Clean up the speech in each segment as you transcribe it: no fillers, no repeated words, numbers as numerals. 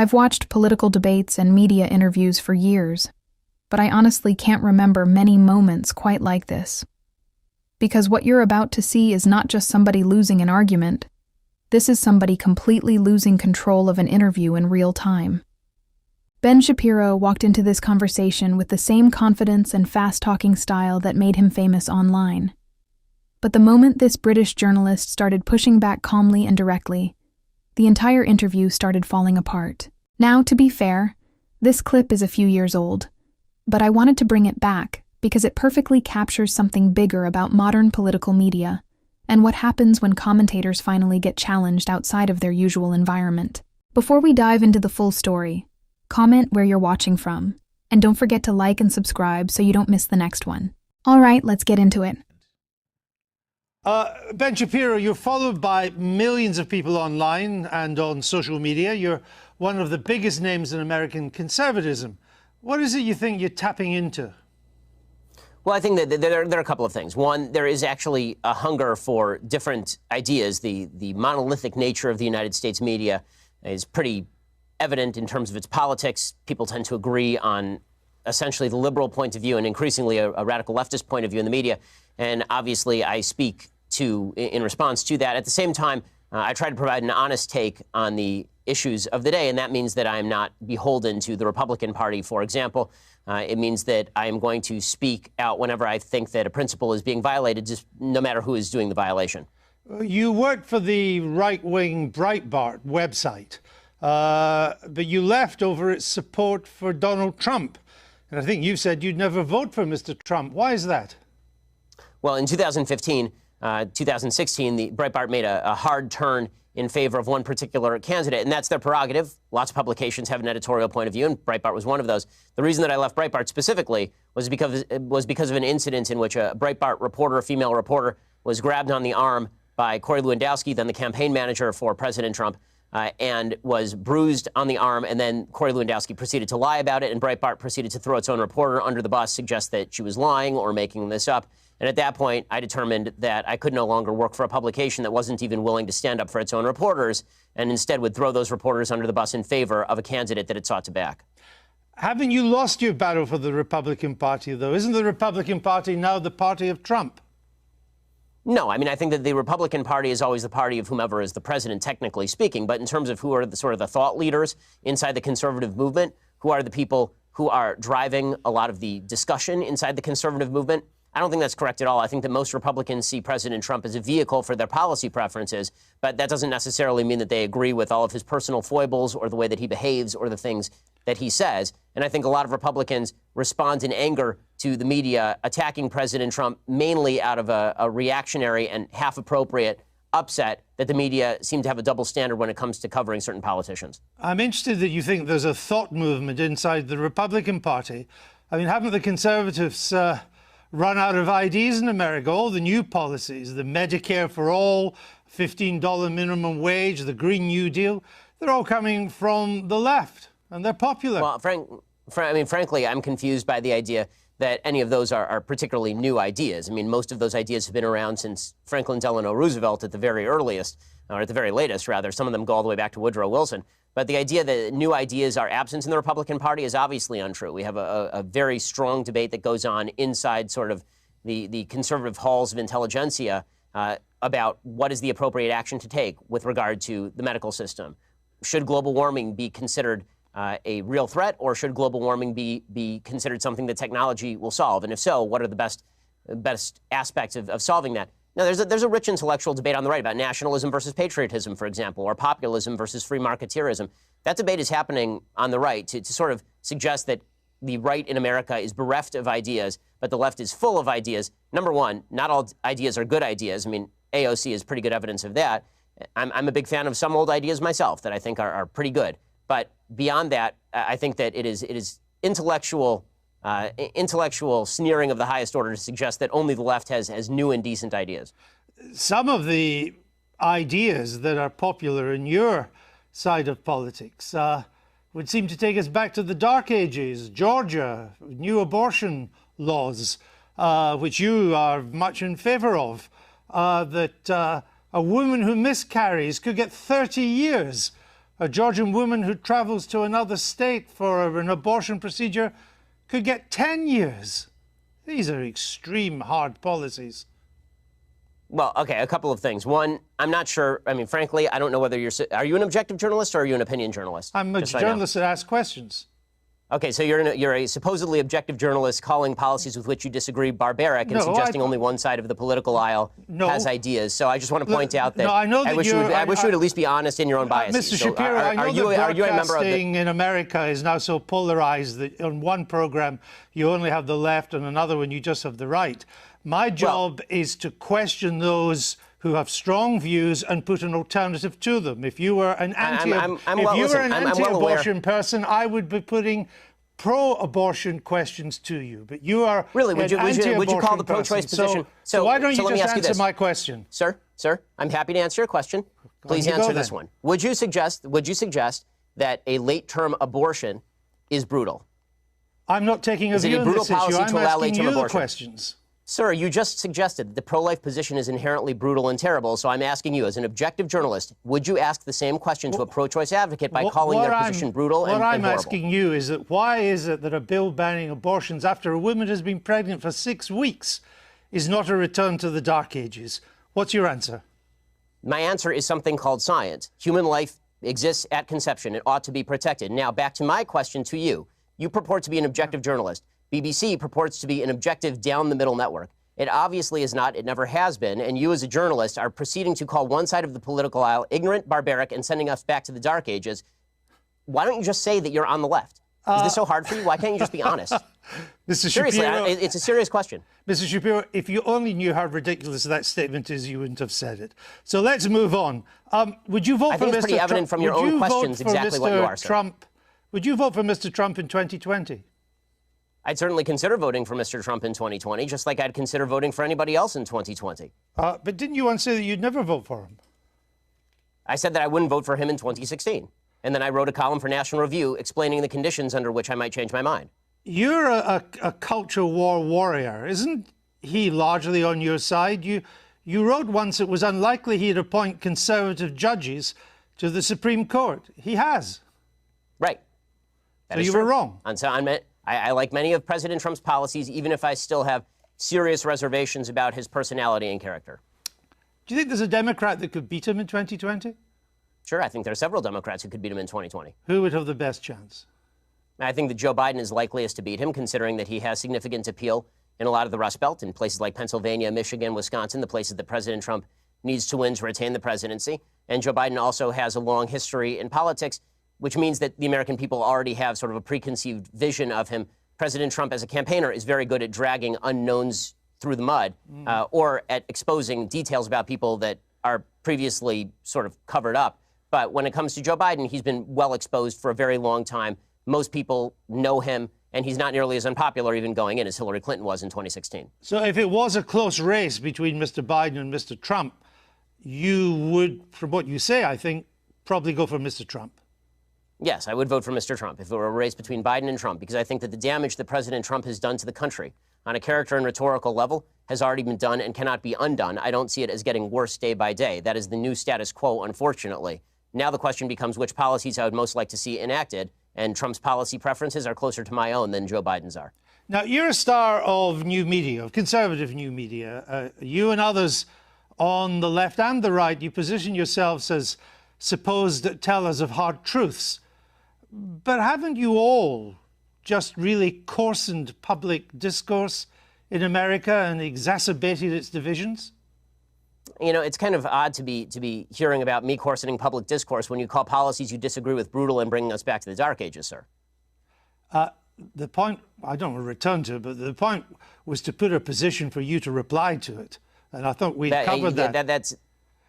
I've watched political debates and media interviews for years, but I honestly can't remember many moments quite like this. Because what you're about to see is not just somebody losing an argument. This is somebody completely losing control of an interview in real time. Ben Shapiro walked into this conversation with the same confidence and fast-talking style that made him famous online. But the moment this British journalist started pushing back calmly and directly, the entire interview started falling apart. Now, to be fair, this clip is a few years old, but I wanted to bring it back because it perfectly captures something bigger about modern political media and what happens when commentators finally get challenged outside of their usual environment. Before we dive into the full story, comment where you're watching from, and don't forget to like and subscribe so you don't miss the next one. All right, let's get into it. Ben Shapiro, you're followed by millions of people online and on social media. You're one of the biggest names in American conservatism. What is it you think you're tapping into? Well, I think that there are a couple of things. One, there is actually a hunger for different ideas. The monolithic nature of the United States media is pretty evident in terms of its politics. People tend to agree on essentially the liberal point of view and increasingly a radical leftist point of view in the media. And obviously, I speak in response to that. At the same time, I try to provide an honest take on the issues of the day, and that means that I am not beholden to the Republican Party, for example. It means that I am going to speak out whenever I think that a principle is being violated, just no matter who is doing the violation. You worked for the right-wing Breitbart website, but you left over its support for Donald Trump. And I think you said you'd never vote for Mr. Trump. Why is that? Well, in 2016, 2016, the Breitbart made a hard turn in favor of one particular candidate, and that's their prerogative. Lots of publications have an editorial point of view, and Breitbart was one of those. The reason that I left Breitbart specifically was because of an incident in which a Breitbart reporter, a female reporter, was grabbed on the arm by Corey Lewandowski, then the campaign manager for President Trump, and was bruised on the arm, and then Corey Lewandowski proceeded to lie about it, and Breitbart proceeded to throw its own reporter under the bus, suggest that she was lying or making this up. And at that point, I determined that I could no longer work for a publication that wasn't even willing to stand up for its own reporters, and instead would throw those reporters under the bus in favor of a candidate that it sought to back. Haven't you lost your battle for the Republican Party, though? Isn't the Republican Party now the party of Trump? No, I mean, I think that the Republican Party is always the party of whomever is the president, technically speaking. But in terms of who are the sort of the thought leaders inside the conservative movement, who are the people who are driving a lot of the discussion inside the conservative movement, I don't think that's correct at all. I think that most Republicans see President Trump as a vehicle for their policy preferences, but that doesn't necessarily mean that they agree with all of his personal foibles or the way that he behaves or the things that he says. And I think a lot of Republicans respond in anger to the media attacking President Trump, mainly out of a reactionary and half-appropriate upset that the media seem to have a double standard when it comes to covering certain politicians. I'm interested that you think there's a thought movement inside the Republican Party. I mean, haven't the conservatives run out of ideas in America? All the new policies, the Medicare for all, $15 minimum wage, the Green New Deal, they're all coming from the left, and they're popular. Well, frankly, I'm confused by the idea that any of those are particularly new ideas. I mean, most of those ideas have been around since Franklin Delano Roosevelt at the very earliest, or at the very latest, rather. Some of them go all the way back to Woodrow Wilson. But the idea that new ideas are absent in the Republican Party is obviously untrue. We have a very strong debate that goes on inside sort of the conservative halls of intelligentsia about what is the appropriate action to take with regard to the medical system. Should global warming be considered a real threat, or should global warming be considered something that technology will solve? And if so, what are the best aspects of solving that? Now, there's a rich intellectual debate on the right about nationalism versus patriotism, for example, or populism versus free marketeerism. That debate is happening on the right to sort of suggest that the right in America is bereft of ideas, but the left is full of ideas. Number one, not all ideas are good ideas. I mean, AOC is pretty good evidence of that. I'm a big fan of some old ideas myself that I think are pretty good. But beyond that, I think that it is intellectual sneering of the highest order to suggest that only the left has new and decent ideas. Some of the ideas that are popular in your side of politics would seem to take us back to the Dark Ages. Georgia, new abortion laws, which you are much in favor of, that a woman who miscarries could get 30 years A Georgian woman who travels to another state for an abortion procedure could get 10 years. These are extreme hard policies. Well, okay, a couple of things. One, I'm not sure. I mean, frankly, I don't know whether are you an objective journalist or are you an opinion journalist? I'm a journalist that asks questions. Okay, so you're a supposedly objective journalist calling policies with which you disagree barbaric and suggesting only one side of the political aisle has ideas. So I just want to point out that I wish you would at least be honest in your own biases. Mr. Shapiro, so are you a member of in America is now so polarized that on one program you only have the left and another one you just have the right. My job is to question those who have strong views and put an alternative to them. If you were an anti-abortion person, I would be putting pro-abortion questions to you. But you are really would you call the pro-choice position? So why don't you just answer my question, sir? I'm happy to answer your question. Please answer this one. Would you suggest that a late-term abortion is brutal? I'm not taking a view on this issue. I'm asking you the questions. Sir, you just suggested that the pro-life position is inherently brutal and terrible, so I'm asking you, as an objective journalist, would you ask the same question to a pro-choice advocate by calling their position brutal and horrible? What I'm asking you is that why is it that a bill banning abortions after a woman has been pregnant for 6 weeks is not a return to the Dark Ages? What's your answer? My answer is something called science. Human life exists at conception. It ought to be protected. Now, back to my question to you. You purport to be an objective journalist. BBC purports to be an objective down-the-middle network. It obviously is not. It never has been. And you, as a journalist, are proceeding to call one side of the political aisle ignorant, barbaric, and sending us back to the Dark Ages. Why don't you just say that you're on the left? Is this so hard for you? Why can't you just be honest? Seriously, it's a serious question. Mr. Shapiro, if you only knew how ridiculous that statement is, you wouldn't have said it. So let's move on. Would you vote for Mr. Trump? I think it's pretty evident from your own questions exactly what you are, sir. Would you vote for Mr. Trump in 2020? I'd certainly consider voting for Mr. Trump in 2020, just like I'd consider voting for anybody else in 2020. But didn't you once say that you'd never vote for him? I said that I wouldn't vote for him in 2016. And then I wrote a column for National Review explaining the conditions under which I might change my mind. You're a culture war warrior. Isn't he largely on your side? You wrote once it was unlikely he'd appoint conservative judges to the Supreme Court. He has. Right. So you were wrong. I like many of President Trump's policies, even if I still have serious reservations about his personality and character. Do you think there's a Democrat that could beat him in 2020? Sure, I think there are several Democrats who could beat him in 2020. Who would have the best chance? I think that Joe Biden is likeliest to beat him, considering that he has significant appeal in a lot of the Rust Belt, in places like Pennsylvania, Michigan, Wisconsin, the places that President Trump needs to win to retain the presidency. And Joe Biden also has a long history in politics, which means that the American people already have sort of a preconceived vision of him. President Trump, as a campaigner, is very good at dragging unknowns through the mud or at exposing details about people that are previously sort of covered up. But when it comes to Joe Biden, he's been well exposed for a very long time. Most people know him, and he's not nearly as unpopular even going in as Hillary Clinton was in 2016. So if it was a close race between Mr. Biden and Mr. Trump, you would, from what you say, I think, probably go for Mr. Trump. Yes, I would vote for Mr. Trump if it were a race between Biden and Trump, because I think that the damage that President Trump has done to the country on a character and rhetorical level has already been done and cannot be undone. I don't see it as getting worse day by day. That is the new status quo, unfortunately. Now the question becomes which policies I would most like to see enacted, and Trump's policy preferences are closer to my own than Joe Biden's are. Now, you're a star of new media, of conservative new media. You and others on the left and the right, you position yourselves as supposed tellers of hard truths. But haven't you all just really coarsened public discourse in America and exacerbated its divisions? You know, it's kind of odd to be hearing about me coarsening public discourse when you call policies you disagree with brutal and bringing us back to the Dark Ages, sir. The point, I don't want to return to it, but the point was to put a position for you to reply to it. And I thought we covered that.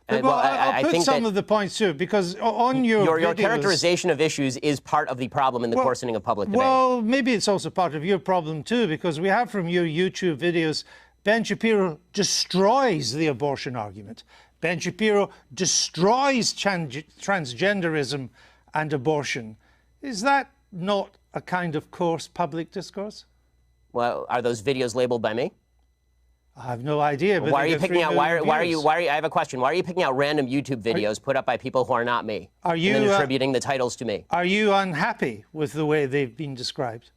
I put think some of the points too, because on your videos, characterization of issues is part of the problem in the coarsening of public debate. Well, maybe it's also part of your problem too, because we have from your YouTube videos, Ben Shapiro destroys the abortion argument. Ben Shapiro destroys transgenderism and abortion. Is that not a kind of coarse public discourse? Well, are those videos labeled by me? I have no idea. But why are you picking out? Why are you? I have a question. Why are you picking out random YouTube videos put up by people who are not me? Are you and then attributing the titles to me? Are you unhappy with the way they've been described?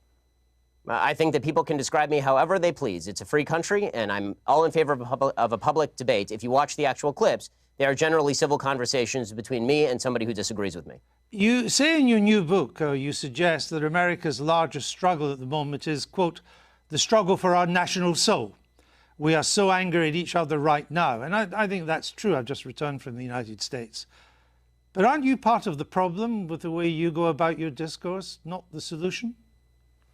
I think that people can describe me however they please. It's a free country, and I'm all in favor of a public debate. If you watch the actual clips, they are generally civil conversations between me and somebody who disagrees with me. You say in your new book, you suggest that America's largest struggle at the moment is, quote, the struggle for our national soul. We are so angry at each other right now. And I think that's true. I've just returned from the United States. But aren't you part of the problem with the way you go about your discourse, not the solution?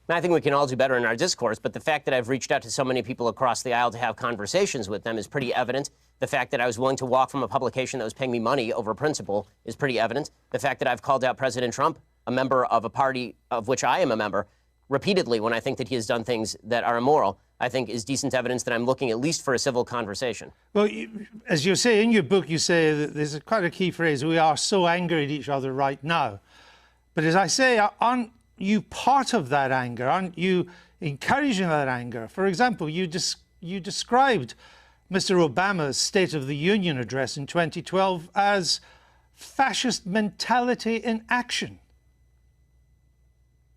I think we can all do better in our discourse, but the fact that I've reached out to so many people across the aisle to have conversations with them is pretty evident. The fact that I was willing to walk from a publication that was paying me money over principle is pretty evident. The fact that I've called out President Trump, a member of a party of which I am a member, repeatedly when I think that he has done things that are immoral, I think is decent evidence that I'm looking at least for a civil conversation. Well, as you say in your book, you say that there's quite a key phrase, we are so angry at each other right now. But as I say, aren't you part of that anger? Aren't you encouraging that anger? For example, you described Mr. Obama's State of the Union address in 2012 as fascist mentality in action.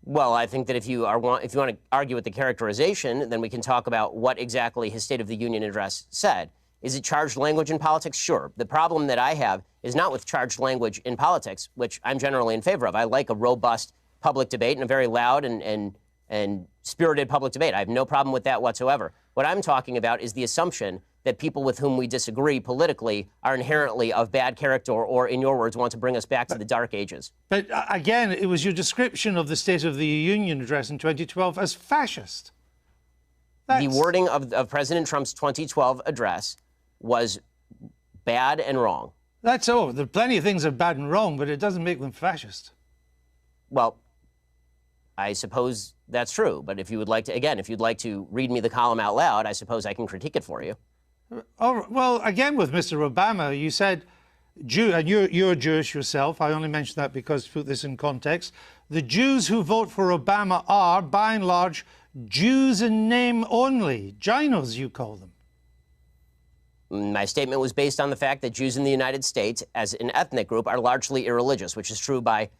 Well, I think that if you want to argue with the characterization, then we can talk about what exactly his State of the Union address said. Is it charged language in politics? Sure. The problem that I have is not with charged language in politics, which I'm generally in favor of. I like a robust public debate and a very loud and spirited public debate. I have no problem with that whatsoever. What I'm talking about is the assumption that people with whom we disagree politically are inherently of bad character or, in your words, want to bring us back to the dark ages. But again, it was your description of the State of the Union address in 2012 as fascist. The wording of President Trump's 2012 address was bad and wrong. That's all. There are plenty of things that are bad and wrong, but it doesn't make them fascist. Well, I suppose that's true. But if you would like to, again, if you'd like to read me the column out loud, I suppose I can critique it for you. Oh, well, again, with Mr. Obama, you said, and you're Jewish yourself. I only mention that because to put this in context. The Jews who vote for Obama are, by and large, Jews in name only. Ginos, you call them. My statement was based on the fact that Jews in the United States, as an ethnic group, are largely irreligious, which is true by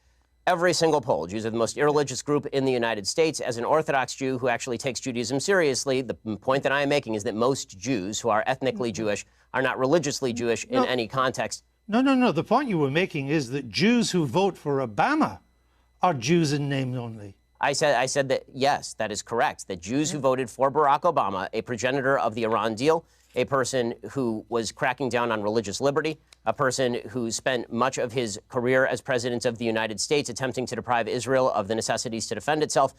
every single poll. Jews are the most irreligious group in the United States. As an Orthodox Jew who actually takes Judaism seriously, the point that I am making is that most Jews who are ethnically Jewish are not religiously Jewish in any context. No. The point you were making is that Jews who vote for Obama are Jews in name only. I said that, yes, that is correct, that Jews who voted for Barack Obama, a progenitor of the Iran deal, a person who was cracking down on religious liberty, a person who spent much of his career as president of the United States attempting to deprive Israel of the necessities to defend itself,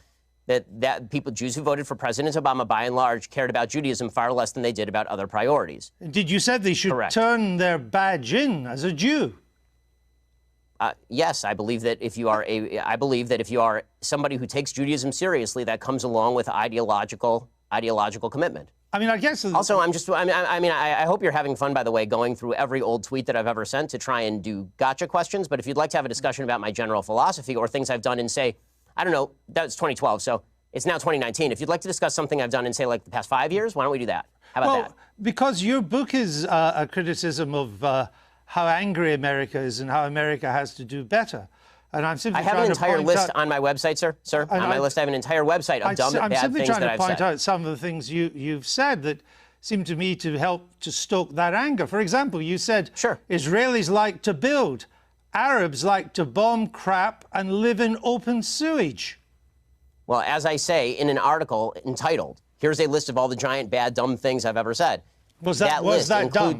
that people, Jews who voted for President Obama, by and large, cared about Judaism far less than they did about other priorities. Did you say they should turn their badge in as a Jew? Yes, I believe that if you are somebody who takes Judaism seriously, that comes along with ideological commitment. I mean, I guess. Also, I hope you're having fun, by the way, going through every old tweet that I've ever sent to try and do gotcha questions. But if you'd like to have a discussion about my general philosophy or things I've done in, say, I don't know, that's 2012, so it's now 2019. If you'd like to discuss something I've done in, say, like the past 5 years, why don't we do that? How about that? Because your book is a criticism of how angry America is and how America has to do better. And I'm simply I have an entire list on my website, sir. On my list, I have an entire website of dumb, bad things that I've said. I'm simply trying to point out some of the things you've said that seem to me to help to stoke that anger. For example, you said Israelis like to build, Arabs like to bomb crap and live in open sewage. Well, as I say in an article entitled, here's a list of all the giant, bad, dumb things I've ever said. Was that dumb?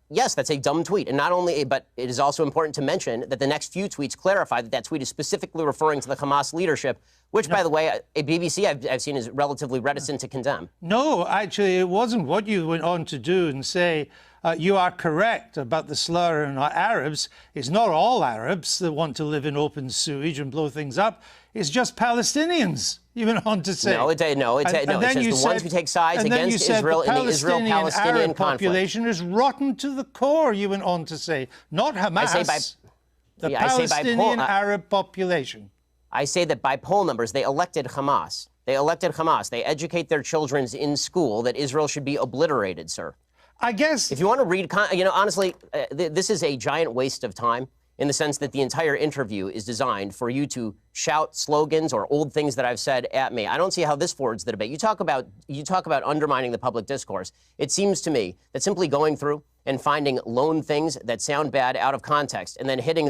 Yes, that's a dumb tweet. And not only, but it is also important to mention that the next few tweets clarify that that tweet is specifically referring to the Hamas leadership, which, by the way, a BBC I've seen is relatively reticent to condemn. No, actually, it wasn't what you went on to do and say. You are correct about the slur on Arabs. It's not all Arabs that want to live in open sewage and blow things up. It's just Palestinians, you went on to say. No, it says the ones who take sides against Israel in the Israel-Palestinian conflict. Population is rotten to the core, you went on to say. Not Hamas, the Palestinian Arab population. I say that by poll numbers, they elected Hamas. They elected Hamas. They educate their children in school that Israel should be obliterated, sir. I guess if you want to read, honestly, this is a giant waste of time in the sense that the entire interview is designed for you to shout slogans or old things that I've said at me. I don't see how this forwards the debate. You talk about undermining the public discourse. It seems to me that simply going through and finding lone things that sound bad out of context and then hitting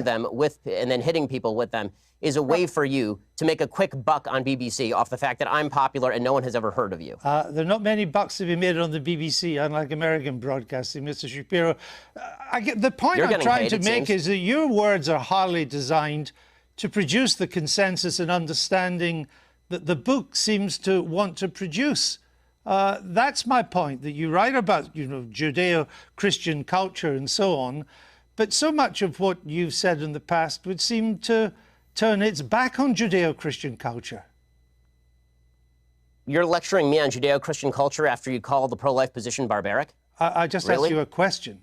people with them is a way for you to make a quick buck on BBC off the fact that I'm popular and no one has ever heard of you. There are not many bucks to be made on the BBC, unlike American broadcasting, Mr. Shapiro. The point I'm trying to make is that your words are hardly designed to produce the consensus and understanding that the book seems to want to produce. That's my point, that you write about, Judeo-Christian culture and so on, but so much of what you've said in the past would seem to turn its back on Judeo-Christian culture. You're lecturing me on Judeo-Christian culture after you call the pro-life position barbaric? I just asked you a question.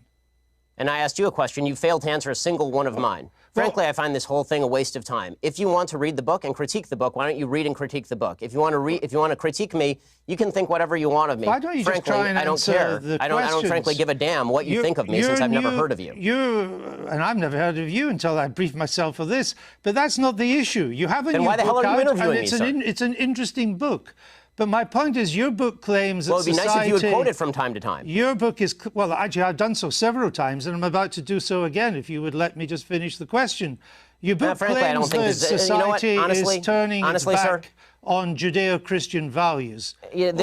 And I asked you a question. You failed to answer a single one of mine. Frankly, I find this whole thing a waste of time. If you want to read the book and critique the book, why don't you read and critique the book? If you want to critique me, you can think whatever you want of me. Why don't you just try and I don't care. I don't frankly give a damn what you think of me since I've never heard of you. And I've never heard of you until I briefed myself for this. But that's not the issue. You have a new book out. Then why the hell are you interviewing me, sir? It's an interesting book. But my point is, your book claims that society... Well, it'd be nice if you would quote it from time to time. Your book is... Well, actually, I've done so several times, and I'm about to do so again, if you would let me just finish the question. Your book claims that society is turning its back on Judeo-Christian values. Yeah,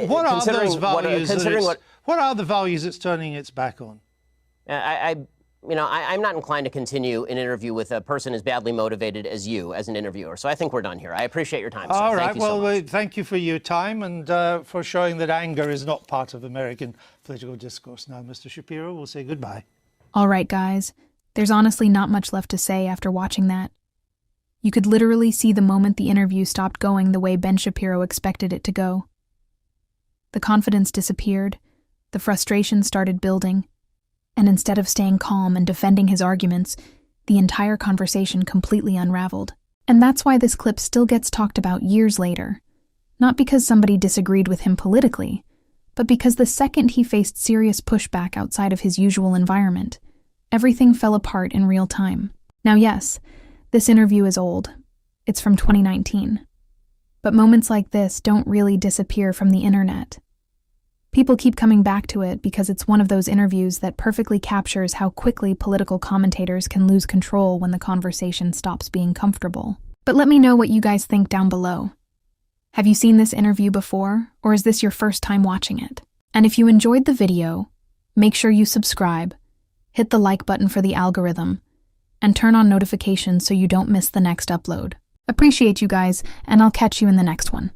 what are those values? What are the values it's turning its back on? I'm not inclined to continue an interview with a person as badly motivated as you as an interviewer. So I think we're done here. I appreciate your time, sir. All right. Thank you so much. Thank you for your time and for showing that anger is not part of American political discourse. Now, Mr. Shapiro, we'll say goodbye. All right, guys. There's honestly not much left to say after watching that. You could literally see the moment the interview stopped going the way Ben Shapiro expected it to go. The confidence disappeared, the frustration started building, and instead of staying calm and defending his arguments, the entire conversation completely unraveled. And that's why this clip still gets talked about years later. Not because somebody disagreed with him politically, but because the second he faced serious pushback outside of his usual environment, everything fell apart in real time. Now, yes, this interview is old. It's from 2019. But moments like this don't really disappear from the internet. People keep coming back to it because it's one of those interviews that perfectly captures how quickly political commentators can lose control when the conversation stops being comfortable. But let me know what you guys think down below. Have you seen this interview before, or is this your first time watching it? And if you enjoyed the video, make sure you subscribe, hit the like button for the algorithm, and turn on notifications so you don't miss the next upload. Appreciate you guys, and I'll catch you in the next one.